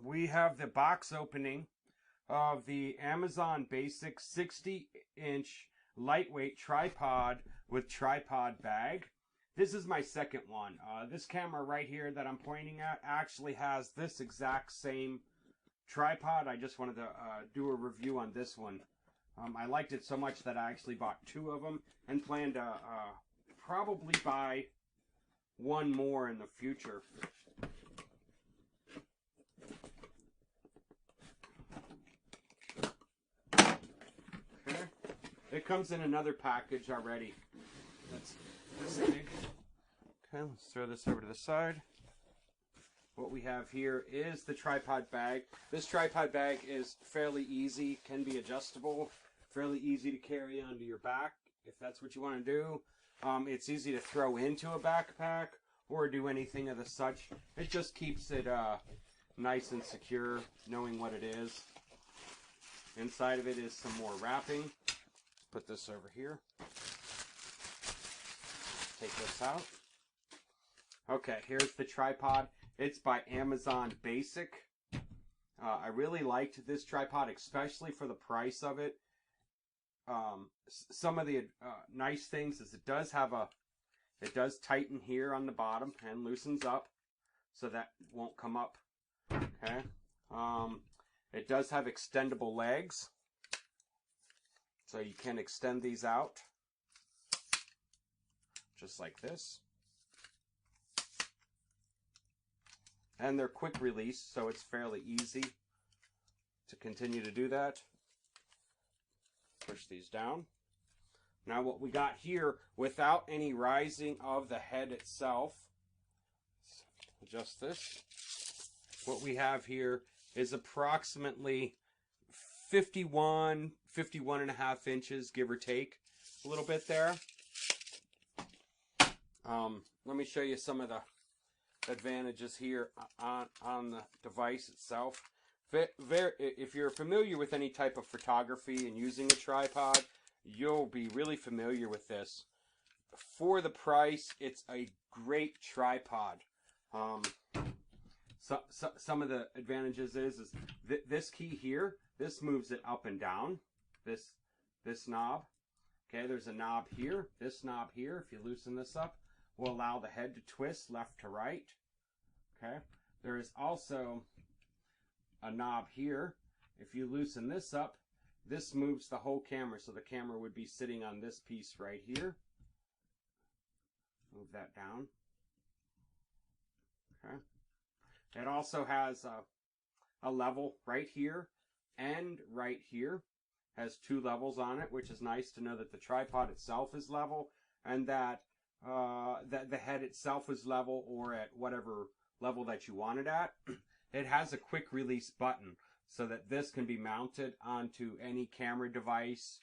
we have the box opening of the Amazon Basic 60-inch lightweight tripod with tripod bag. This is my second one. This camera right here that I'm pointing at actually has this exact same tripod. I just wanted to do a review on this one. I liked it so much that I actually bought two of them and plan to probably buy one more in the future. Okay. It comes in another package already. That's this big. Okay, let's throw this over to the side. What we have here is the tripod bag. This tripod bag is fairly easy, can be adjustable, fairly easy to carry onto your back if that's what you want to do. It's easy to throw into a backpack or do anything of the such. It just keeps it nice and secure, knowing what it is. Inside of it is some more wrapping. Let's put this over here. Take this out. Okay, here's the tripod. It's by Amazon Basic. I really liked this tripod, especially for the price of it. Some of the nice things is it does tighten here on the bottom and loosens up, so that won't come up. Okay. It does have extendable legs, so you can extend these out, just like this. And they're quick release, so it's fairly easy to continue to do that. Push these down. Now what we got here, without any rising of the head itself, adjust this. What we have here is approximately 51 and a half inches, give or take a little bit there. Let me show you some of the advantages here on the device itself. If you're familiar with any type of photography and using a tripod, you'll be really familiar with this. For the price, it's a great tripod. Some of the advantages is this key here, this moves it up and down, this knob. Okay, there's a knob here. This knob here, if you loosen this up, will allow the head to twist left to right. Okay, there is also a knob here. If you loosen this up, this moves the whole camera, so the camera would be sitting on this piece right here. Move that down. Okay. It also has a level right here and right here. Has two levels on it, which is nice to know that the tripod itself is level and that the head itself is level, or at whatever level that you want it at. It has a quick release button so that this can be mounted onto any camera device.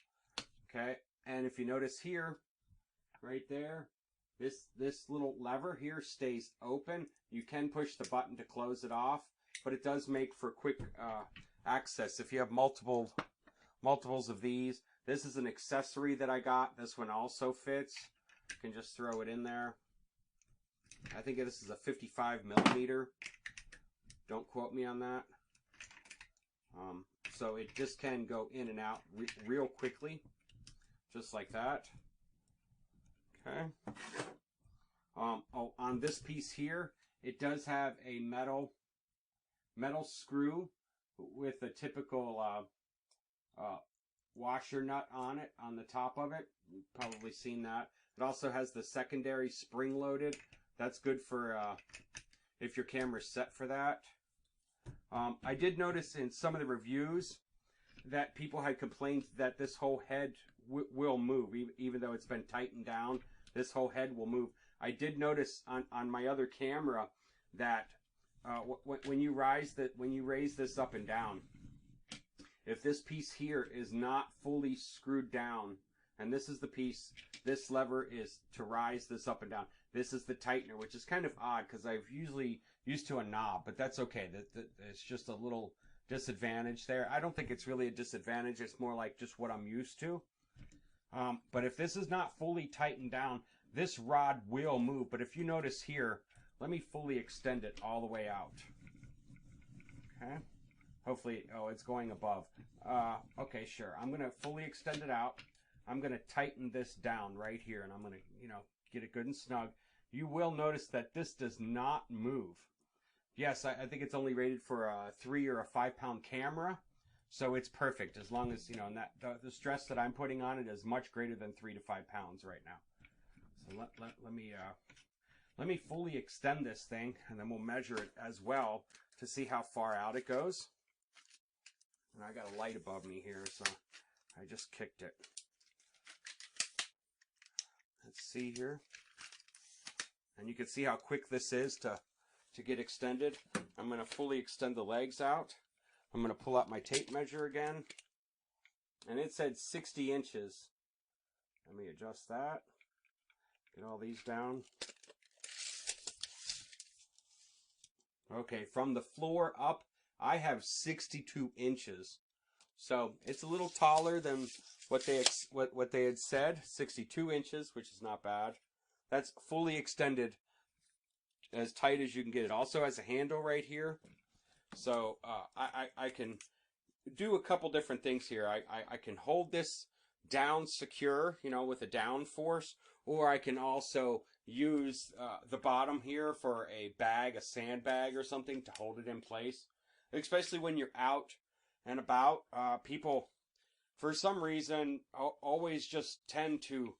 Okay, and if you notice here, right there, this little lever here stays open. You can push the button to close it off, but it does make for quick access. If you have multiples of these, this is an accessory that I got. This one also fits. You can just throw it in there. I think this is a 55 millimeter. Don't quote me on that. So it just can go in and out real quickly, just like that. Okay. On this piece here, it does have a metal screw with a typical washer nut on it, on the top of it. You've probably seen that. It also has the secondary spring-loaded. That's good for if your camera's set for that. I did notice in some of the reviews that people had complained that this whole head will move, even though it's been tightened down. This whole head will move. I did notice on my other camera that when you raise this up and down, if this piece here is not fully screwed down, and this is the piece, this lever is to rise this up and down. This is the tightener, which is kind of odd because I've usually used to a knob, but that's okay. It's just a little disadvantage there. I don't think it's really a disadvantage. It's more like just what I'm used to. But if this is not fully tightened down, this rod will move. But if you notice here, let me fully extend it all the way out. Okay. Hopefully, oh, it's going above. Okay, sure. I'm going to fully extend it out. I'm going to tighten this down right here, and I'm going to, get it good and snug. You will notice that this does not move. Yes, I think it's only rated for a 3 or a 5 pound camera, so it's perfect as long as, and that the stress that I'm putting on it is much greater than 3 to 5 pounds right now. So let me fully extend this thing, and then we'll measure it as well to see how far out it goes. And I got a light above me here, so I just kicked it. Let's see here. And you can see how quick this is to get extended. I'm going to fully extend the legs out. I'm going to pull out my tape measure again. And it said 60 inches. Let me adjust that. Get all these down. Okay, from the floor up, I have 62 inches. So it's a little taller than what they had said, 62 inches, which is not bad. That's fully extended as tight as you can get. It also has a handle right here. So I can do a couple different things here. I can hold this down secure, with a down force, or I can also use the bottom here for a bag, a sandbag or something to hold it in place. Especially when you're out and about, people, for some reason, always just tend to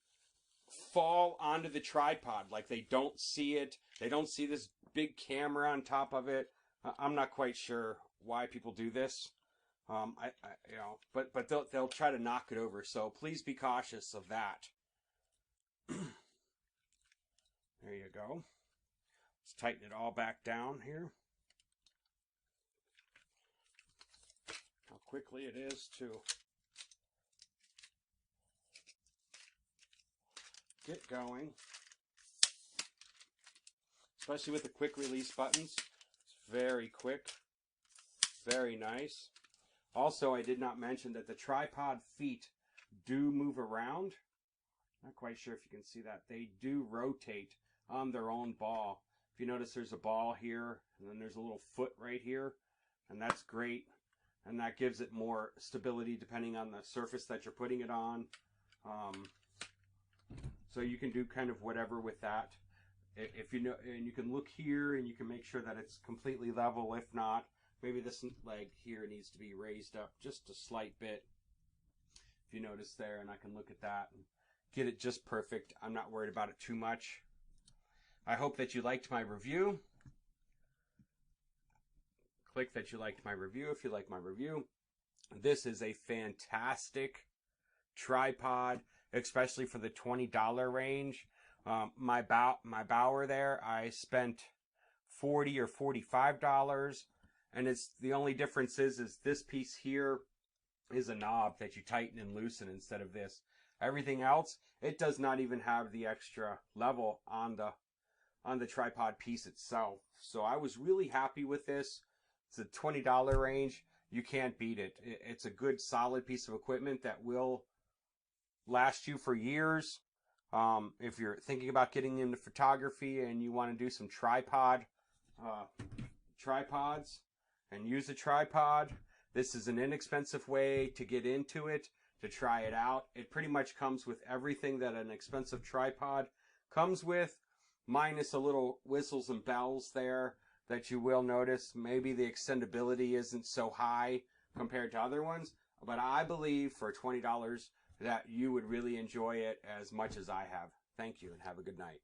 fall onto the tripod, like they don't see it. They don't see this big camera on top of it. I'm not quite sure why people do this. But they'll try to knock it over. So please be cautious of that. There you go. Let's tighten it all back down here. How quickly it is to get going. Especially with the quick release buttons. It's very quick. Very nice. Also, I did not mention that the tripod feet do move around. Not quite sure if you can see that. They do rotate on their own ball. If you notice, there's a ball here, and then there's a little foot right here, and that's great. And that gives it more stability depending on the surface that you're putting it on. So you can do kind of whatever with that. If you know, and you can look here, and you can make sure that it's completely level. If not, maybe this leg here needs to be raised up just a slight bit. If you notice there, and I can look at that and get it just perfect. I'm not worried about it too much. I hope that you liked my review. Click that you liked my review if you like my review. This is a fantastic tripod, especially for the $20 range. My Bauer there, I spent $40 or $45, and it's the only difference is this piece here is a knob that you tighten and loosen instead of this. Everything else, it does not even have the extra level on the tripod piece itself. So I was really happy with this. It's a $20 range. You can't beat it. It's a good, solid piece of equipment that will last you for years. If you're thinking about getting into photography and you want to do some tripods and use a tripod, this is an inexpensive way to get into it, to try it out. It pretty much comes with everything that an expensive tripod comes with, minus a little whistles and bells there that you will notice. Maybe the extendability isn't so high compared to other ones, but I believe for $20 that you would really enjoy it as much as I have. Thank you and have a good night.